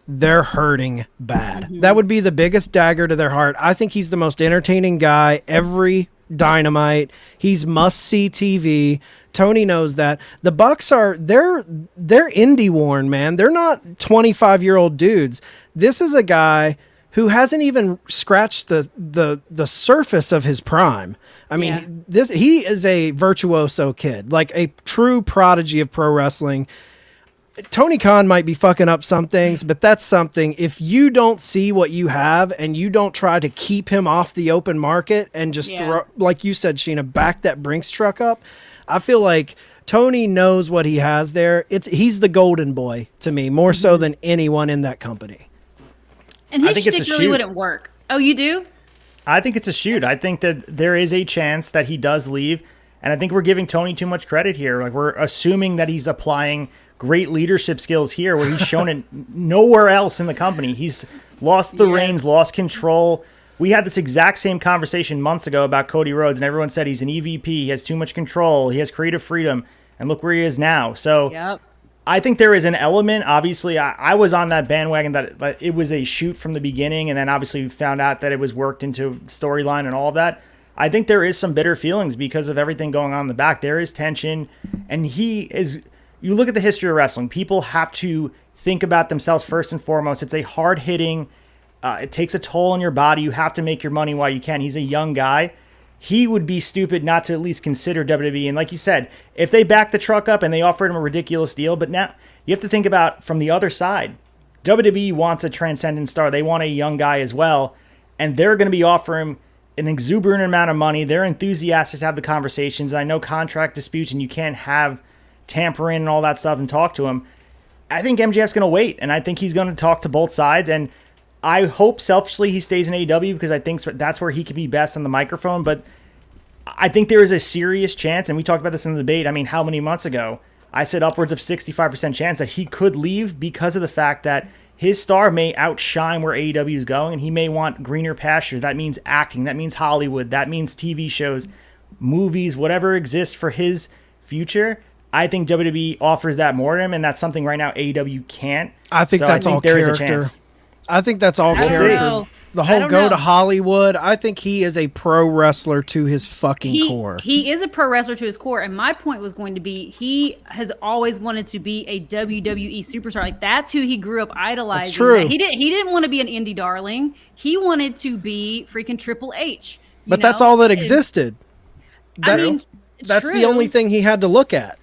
they're hurting bad. Mm-hmm. That would be the biggest dagger to their heart. I think he's the most entertaining guy every Dynamite. He's must-see TV. Tony knows that. The Bucks they're indie worn, man. They're not 25-year-old dudes. This is a guy who hasn't even scratched the surface of his prime. I mean, he is a virtuoso kid, like a true prodigy of pro wrestling. Tony Khan might be fucking up some things, but that's something. If you don't see what you have and you don't try to keep him off the open market and just throw, like you said, Sheena, back that Brinks truck up, I feel like Tony knows what he has there. He's the golden boy to me, more so than anyone in that company. And his shtick really wouldn't work. Oh, you do? I think it's a shoot. I think that there is a chance that he does leave. And I think we're giving Tony too much credit here. Like, we're assuming that he's applying great leadership skills here where he's shown it nowhere else in the company. He's lost the reins, lost control. we had this exact same conversation months ago about Cody Rhodes, and everyone said he's an EVP, he has too much control, he has creative freedom, and look where he is now. So Yep. I think there is an element. Obviously, I was on that bandwagon that it was a shoot from the beginning, and then obviously we found out that it was worked into storyline and all of that. I think there is some bitter feelings because of everything going on in the back. There is tension, and you look at the history of wrestling, people have to think about themselves first and foremost. It's a hard-hitting, it takes a toll on your body. You have to make your money while you can. He's a young guy. He would be stupid not to at least consider WWE. And like you said, if they back the truck up and they offered him a ridiculous deal, but now you have to think about from the other side. WWE wants a transcendent star. They want a young guy as well. And they're going to be offering an exuberant amount of money. They're enthusiastic to have the conversations. I know contract disputes and you can't have tampering and all that stuff and talk to him. I think MJF's going to wait, and I think he's going to talk to both sides. And I hope selfishly he stays in AEW because I think that's where he could be best on the microphone. But I think there is a serious chance, and we talked about this in the debate, I mean, how many months ago? I said upwards of 65% chance that he could leave because of the fact that his star may outshine where AEW is going, and he may want greener pastures. That means acting. That means Hollywood. That means TV shows, movies, whatever exists for his future. I think WWE offers that more to him, and that's something right now AEW can't. I think that's all character. I think that's all character. The whole go to Hollywood. I think he is a pro wrestler to his fucking core. He is a pro wrestler to his core. And my point was going to be, he has always wanted to be a WWE superstar. Like, that's who he grew up idolizing. That's true. He didn't want to be an indie darling. He wanted to be freaking Triple H. But that's all that existed. That's the only thing he had to look at.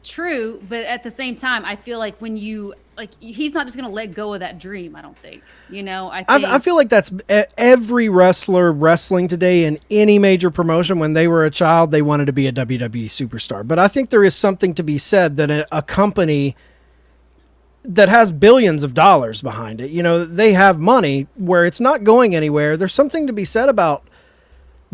True, but at the same time, I feel like when you he's not just going to let go of that dream. I don't think. I feel like that's every wrestler wrestling today in any major promotion. When they were a child, they wanted to be a WWE superstar. But I think there is something to be said that a company that has billions of dollars behind it, they have money where it's not going anywhere. There's something to be said about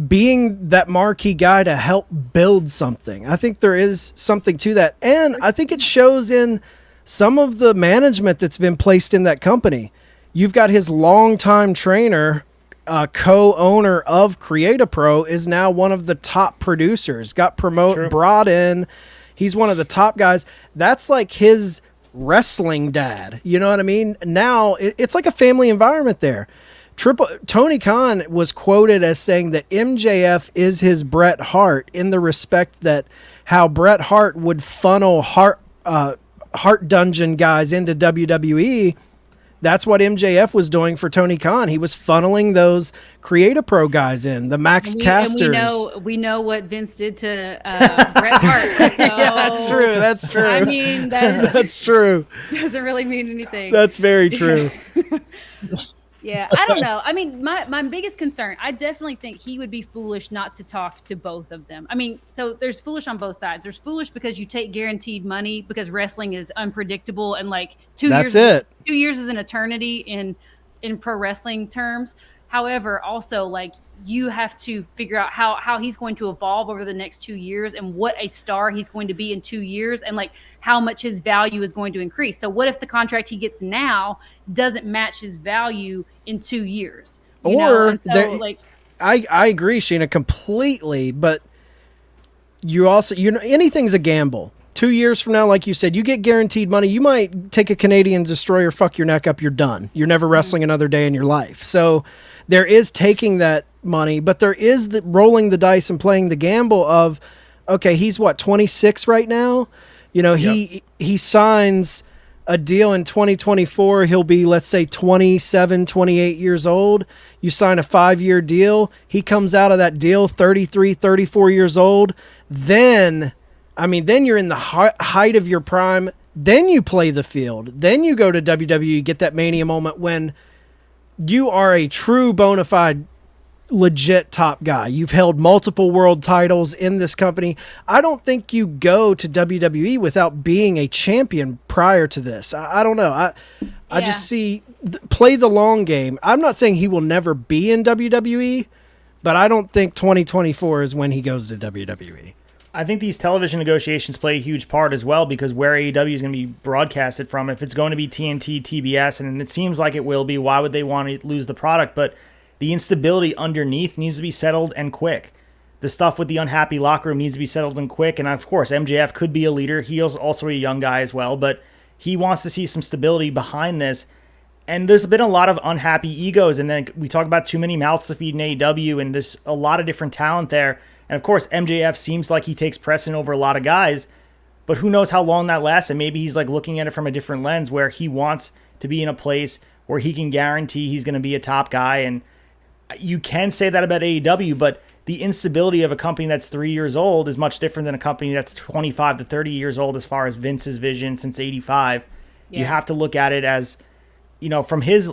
being that marquee guy to help build something. I think there is something to that. And I think it shows in some of the management that's been placed in that company. You've got his longtime trainer, co-owner of Create-A-Pro, is now one of the top producers, brought in. He's one of the top guys. That's like his wrestling dad. You know what I mean? Now it's like a family environment there. Tony Khan was quoted as saying that MJF is his Bret Hart, in the respect that how Bret Hart would funnel Heart Dungeon guys into WWE. That's what MJF was doing for Tony Khan. He was funneling those Create-A-Pro guys in, the Max Casters. And we know what Vince did to Bret Hart. So, yeah, that's true. I mean, that's true. Doesn't really mean anything. That's very true. Yeah, I don't know. I mean, my biggest concern, I definitely think he would be foolish not to talk to both of them. I mean, so there's foolish on both sides. There's foolish because you take guaranteed money because wrestling is unpredictable, and like 2 years. That's it. 2 years is an eternity in pro wrestling terms. However, also like you have to figure out how he's going to evolve over the next 2 years and what a star he's going to be in 2 years and like how much his value is going to increase. So what if the contract he gets now doesn't match his value in 2 years? I agree, Sheena, completely. But you also, anything's a gamble. 2 years from now, like you said, you get guaranteed money. You might take a Canadian destroyer, fuck your neck up, you're done. You're never wrestling another day in your life. So there is taking that money, but there is the rolling the dice and playing the gamble of, okay, he's 26 right now. He signs a deal in 2024. He'll be, let's say, 27, 28 years old. You sign a 5-year deal. He comes out of that deal 33, 34 years old. Then you're in the height of your prime. Then you play the field. Then you go to WWE, get that Mania moment when you are a true bona fide legit top guy. You've held multiple world titles in this company. I don't think you go to WWE without being a champion prior to this. I don't know. I just see play the long game. I'm not saying he will never be in WWE, but I don't think 2024 is when he goes to WWE. I think these television negotiations play a huge part as well, because where AEW is going to be broadcasted from, if it's going to be TNT, TBS, and it seems like it will be, why would they want to lose the product? But The instability underneath needs to be settled and quick. The stuff with the unhappy locker room needs to be settled and quick. And of course, MJF could be a leader. He is also a young guy as well, but he wants to see some stability behind this. And there's been a lot of unhappy egos. And then we talk about too many mouths to feed in AEW, and there's a lot of different talent there. And of course, MJF seems like he takes precedent over a lot of guys, but who knows how long that lasts. And maybe he's like looking at it from a different lens where he wants to be in a place where he can guarantee he's going to be a top guy. And you can say that about AEW, but the instability of a company that's 3 years old is much different than a company that's 25 to 30 years old as far as Vince's vision since 85. Yeah. You have to look at it as, you know, from his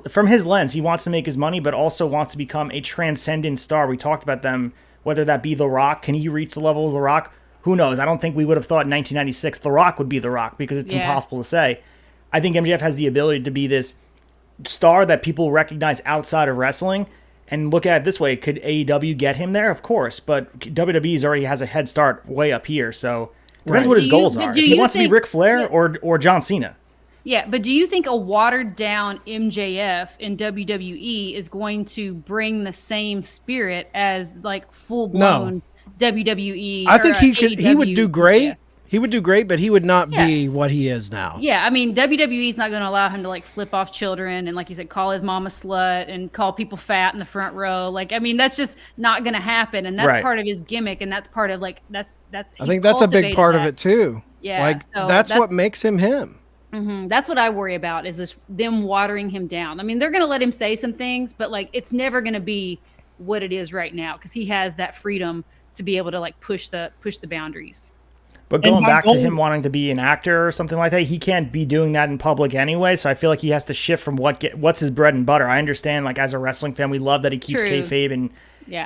lens. He wants to make his money, but also wants to become a transcendent star. We talked about them, whether that be The Rock. Can he reach the level of The Rock? Who knows? I don't think we would have thought in 1996 The Rock would be The Rock, because it's impossible to say. I think MJF has the ability to be this star that people recognize outside of wrestling. And look at it this way, could AEW get him there? Of course, but WWE's already has a head start way up here, so depends what his goals are. If he wants to be Ric Flair or John Cena. Yeah, but do you think a watered-down MJF in WWE is going to bring the same spirit as, like, full-blown WWE? I think he would do great. Yeah. He would do great, but he would not be what he is now. Yeah, I mean, WWE's not going to allow him to, like, flip off children and, like you said, call his mom a slut and call people fat in the front row. Like, I mean, that's just not going to happen, and that's part of his gimmick, and that's part of, like, that's. I think that's a big part of it too. Yeah, like so that's what makes him him. Mm-hmm. That's what I worry about, is just them watering him down. I mean, they're going to let him say some things, but, like, it's never going to be what it is right now, because he has that freedom to be able to, like, push the boundaries. But going back to him wanting to be an actor or something like that, he can't be doing that in public anyway. So I feel like he has to shift from what's his bread and butter. I understand, like, as a wrestling fan, we love that he keeps kayfabe, and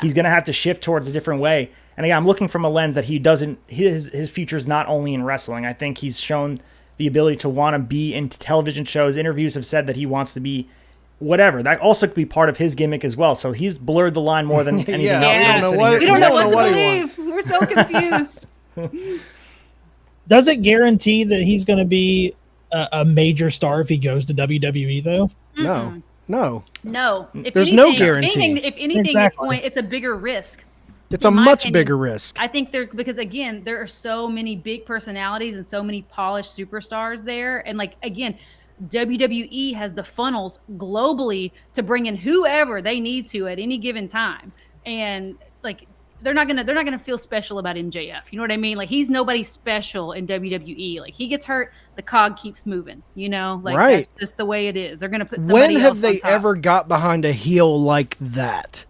he's going to have to shift towards a different way. And again, I'm looking from a lens that his future is not only in wrestling. I think he's shown the ability to want to be in television shows. Interviews have said that he wants to be whatever. That also could be part of his gimmick as well. So he's blurred the line more than anything else. We don't know what to believe. We're so confused. Does it guarantee that he's going to be a major star if he goes to WWE, though? No. There's no guarantee. If anything, it's a bigger risk. It's a much bigger risk. I think because, again, there are so many big personalities and so many polished superstars there. And, like, again, WWE has the funnels globally to bring in whoever they need to at any given time. And, like, they're not gonna feel special about MJF. You know what I mean? Like, he's nobody special in WWE. Like, he gets hurt, the cog keeps moving. You know, like that's just the way it is. They're gonna put somebody else on top. When have they ever got behind a heel like that?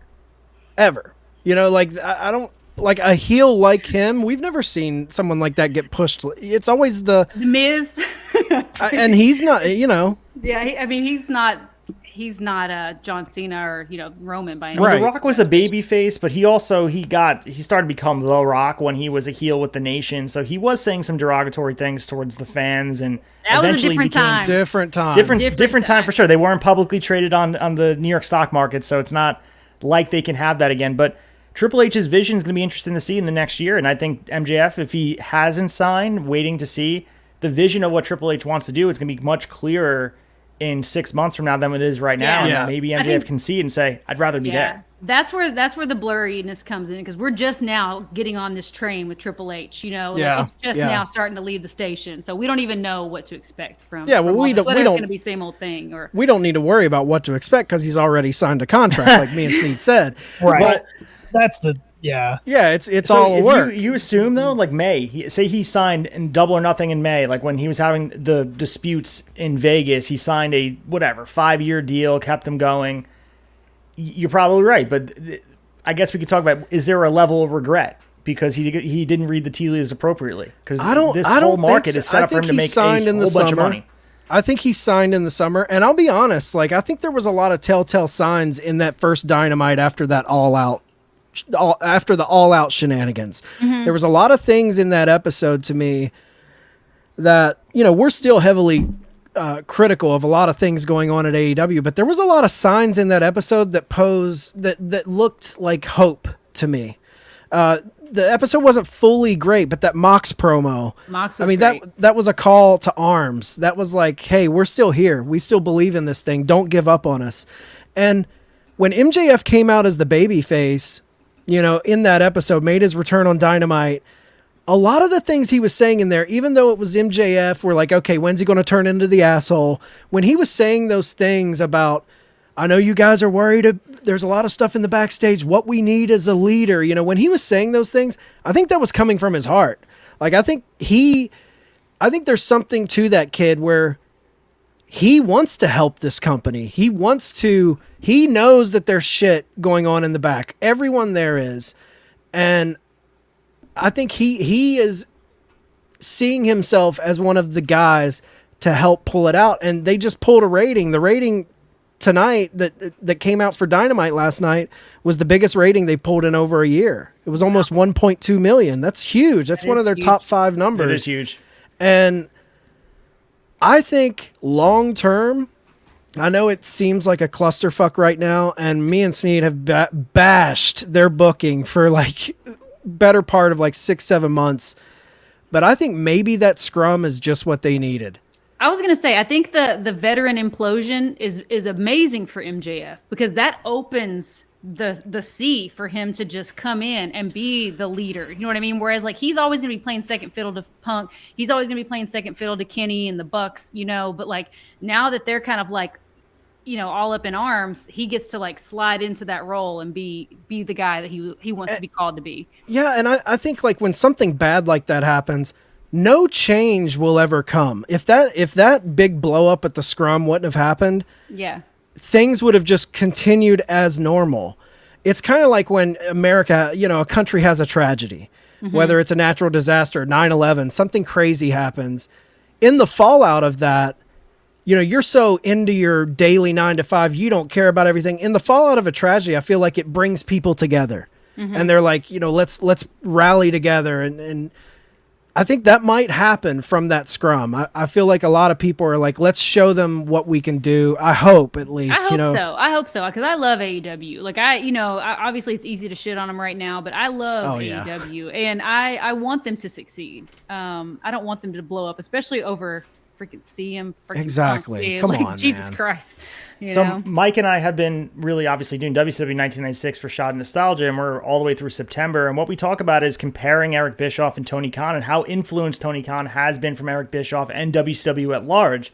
Ever? You know, like, I don't like a heel like him. We've never seen someone like that get pushed. It's always the Miz, and he's not. You know. Yeah, I mean, he's not John Cena or, you know, Roman by any means. The Rock was a baby face, but he started to become The Rock when he was a heel with the Nation. So he was saying some derogatory things towards the fans, and that was a different time. Different time for sure. They weren't publicly traded on the New York stock market, so it's not like they can have that again. But Triple H's vision is going to be interesting to see in the next year, and I think MJF, if he hasn't signed, waiting to see the vision of what Triple H wants to do, it's going to be much clearer in 6 months from now than it is right now. And maybe MJF can see it and say, I'd rather be there. That's where the blurriness comes in, because we're just now getting on this train with Triple H, you know, like it's just now starting to leave the station. So we don't even know what to expect from we don't it's going to be same old thing, or we don't need to worry about what to expect, because he's already signed a contract, like me and Sneed said. Right. But that's the it's so all a work. You assume, though, like May, he signed in Double or Nothing in May, like when he was having the disputes in Vegas, he signed a 5-year deal, kept him going. You're probably right, but I guess we could talk about, is there a level of regret because he didn't read the tea leaves appropriately? Because this whole market is set up for him to make a whole bunch of money. I think he signed in the summer, and I'll be honest, like, I think there was a lot of telltale signs in that first Dynamite after the all-out shenanigans. Mm-hmm. There was a lot of things in that episode to me that, you know, we're still heavily critical of a lot of things going on at AEW, but there was a lot of signs in that episode that looked like hope to me. The episode wasn't fully great, but that Mox promo, that was a call to arms. That was like, hey, we're still here. We still believe in this thing. Don't give up on us. And when MJF came out as the babyface, you know, in that episode, made his return on Dynamite, a lot of the things he was saying in there, even though it was MJF, we're like, okay, when's he going to turn into the asshole? When he was saying those things about, I know you guys are worried, there's a lot of stuff in the backstage, what we need is a leader. You know, when he was saying those things, I think that was coming from his heart. Like, I think there's something to that kid where he wants to help this company. He knows that there's shit going on in the back. Everyone there is. And I think he is seeing himself as one of the guys to help pull it out. And they just pulled a rating. The rating tonight that came out for Dynamite last night was the biggest rating they pulled in over a year. It was almost 1.2 million. That's huge. That's one of their top 5 numbers. It is huge. And I think long term, I know it seems like a clusterfuck right now, and me and Sneed have bashed their booking for like better part of like 6-7 months. But I think maybe that scrum is just what they needed. I was going to say, I think the veteran implosion is amazing for MJF because that opens the sea for him to just come in and be the leader. You know what I mean? Whereas like he's always going to be playing second fiddle to Punk. He's always going to be playing second fiddle to Kenny and the Bucks, you know, but like now that they're kind of like, you know, all up in arms, he gets to like slide into that role and be the guy that he wants to be called to be. Yeah. And I think like when something bad like that happens, no change will ever come. If that big blow up at the scrum wouldn't have happened, yeah, things would have just continued as normal. It's kind of like when America, you know, a country has a tragedy, whether it's a natural disaster, 9/11, something crazy happens. In the fallout of that, you know, you're so into your daily 9 to 5, you don't care about everything. In the fallout of a tragedy, I feel like it brings people together. And they're like, you know, let's rally together. And I think that might happen from that scrum. I feel like a lot of people are like, let's show them what we can do. I hope at least, I hope so. Cause I love AEW. Like obviously it's easy to shit on them right now, but I love AEW and I want them to succeed. I don't want them to blow up, especially over freaking CM. Exactly. Come on, Jesus man. Christ. You So know? Mike and I have been really obviously doing WCW 1996 for Shot of Nostalgia, and we're all the way through September. And what we talk about is comparing Eric Bischoff and Tony Khan and how influenced Tony Khan has been from Eric Bischoff and WCW at large.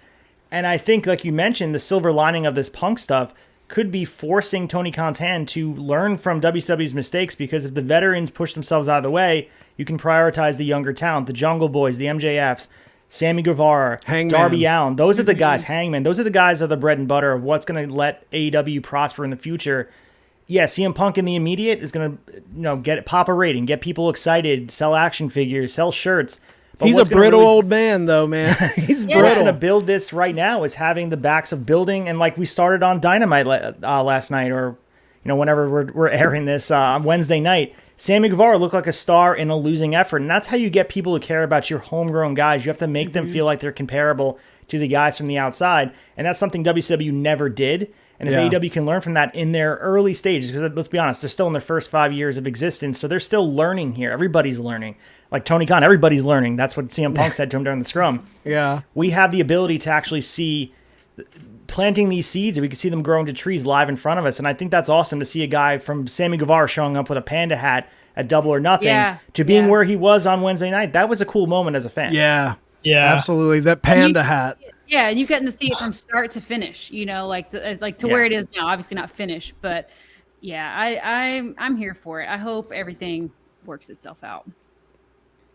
And I think, like you mentioned, the silver lining of this Punk stuff could be forcing Tony Khan's hand to learn from WCW's mistakes, because if the veterans push themselves out of the way, you can prioritize the younger talent, the Jungle Boys, the MJFs, Sammy Guevara, Hangman. Darby Allin. Those are the guys, Hangman. Those are the guys that are the bread and butter of what's going to let AEW prosper in the future. Yeah, CM Punk in the immediate is going to, pop a rating, get people excited, sell action figures, sell shirts. But he's a brittle old man, though, man. He's brittle. What's going to build this right now is having the backs of building, and like we started on Dynamite last night, or whenever we're airing this on Wednesday night. Sammy Guevara looked like a star in a losing effort, and that's how you get people to care about your homegrown guys. You have to make them feel like they're comparable to the guys from the outside, and that's something WCW never did. And if AEW can learn from that in their early stages, because let's be honest, they're still in their first 5 years of existence, so they're still learning here. Everybody's learning. Like Tony Khan, everybody's learning. That's what CM Punk said to him during the scrum. Yeah. We have the ability to actually see planting these seeds, and we can see them grow into trees live in front of us. And I think that's awesome to see a guy from Sammy Guevara showing up with a panda hat at Double or Nothing to being where he was on Wednesday night. That was a cool moment as a fan. Yeah, absolutely. That panda hat. Yeah, and you've gotten to see it from start to finish, to where it is now. Obviously not finished, but I'm here for it. I hope everything works itself out.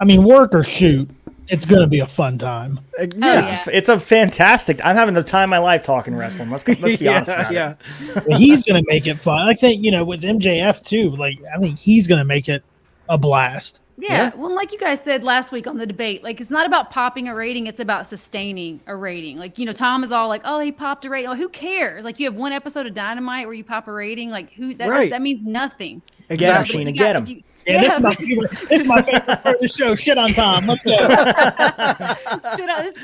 I mean, work or shoot, it's going to be a fun time. It's a fantastic. I'm having the time of my life talking wrestling. Let's be honest about it. Well, he's going to make it fun. I think, with MJF too, I think he's going to make it a blast. Yeah. Well, like you guys said last week on the debate, it's not about popping a rating. It's about sustaining a rating. Tom is all like, oh, he popped a rating. Oh, who cares? You have one episode of Dynamite where you pop a rating. That means nothing. Exactly. Sheena, get him. This is my favorite part of the show. Shit on Tom. Let's go.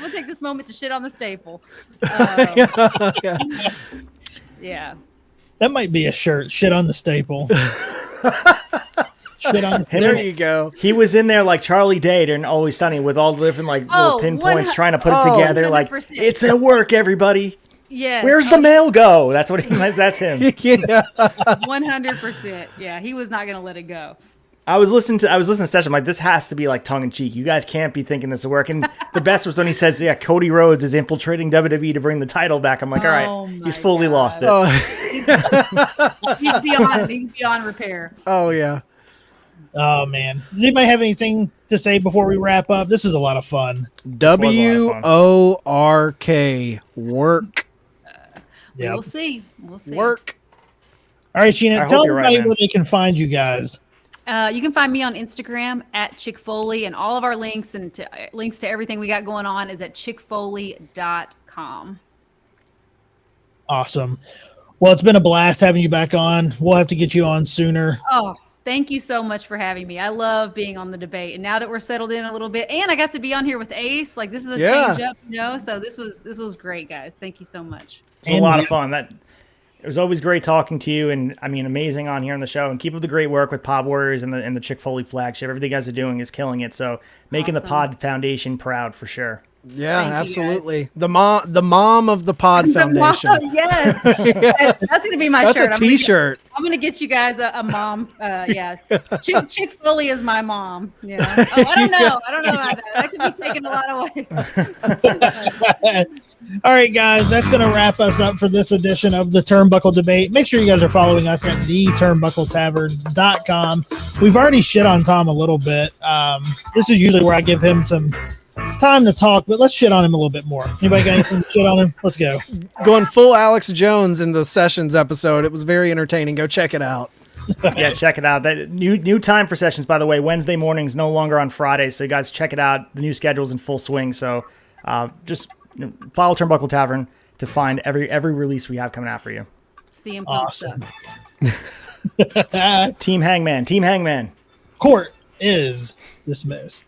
We'll take this moment to shit on the staple. Yeah. That might be a shirt. Shit on the staple. Shit on the staple. There you go. He was in there like Charlie Day and Always Sunny with all the different little pinpoints trying to put it together. 100%. It's at work, everybody. Yeah. Where's the mail go? That's what that's him. Yeah. 100%. Yeah, he was not going to let it go. I was listening to the session. I'm like, this has to be like tongue in cheek. You guys can't be thinking this will work. And the best was when he says, "Yeah, Cody Rhodes is infiltrating WWE to bring the title back." I'm like, all right, he's fully lost it. He's beyond repair. Oh yeah. Oh man, does anybody have anything to say before we wrap up? This is a lot of fun. WORK work. We'll see. Work. All right, Sheena, tell everybody right, where they can find you guys. You can find me on Instagram at Chick Foley, and all of our links and links to everything we got going on is at chickfoley.com. Awesome. Well, it's been a blast having you back on. We'll have to get you on sooner. Oh, thank you so much for having me. I love being on the debate, and now that we're settled in a little bit, and I got to be on here with Ace, like this is a change up, So this was great, guys. Thank you so much. It was a lot of fun. It was always great talking to you, and I mean, amazing on here on the show. And keep up the great work with Pod Warriors and the Chick Foley flagship. Everything you guys are doing is killing it. So making the Pod Foundation proud for sure. Yeah, absolutely. The mom of the Pod Foundation. Yes, that's gonna be my shirt. That's a T-shirt. I'm gonna get you guys a mom. Chick Foley is my mom. Yeah. Oh, I don't know about that. That could be taken a lot of ways. All right, guys, that's going to wrap us up for this edition of the Turnbuckle Debate. Make sure you guys are following us at theturnbuckletavern.com. We've already shit on Tom a little bit. This is usually where I give him some time to talk, but let's shit on him a little bit more. Anybody got anything to shit on him? Let's go. Going full Alex Jones in the Sessions episode. It was very entertaining. Go check it out. Yeah, check it out. That new time for Sessions, by the way, Wednesday mornings, no longer on Fridays. So you guys check it out. The new schedule's in full swing. So just follow Turnbuckle Tavern to find every release we have coming out for you. CM Punk Awesome. stuff. Team Hangman. Court is dismissed.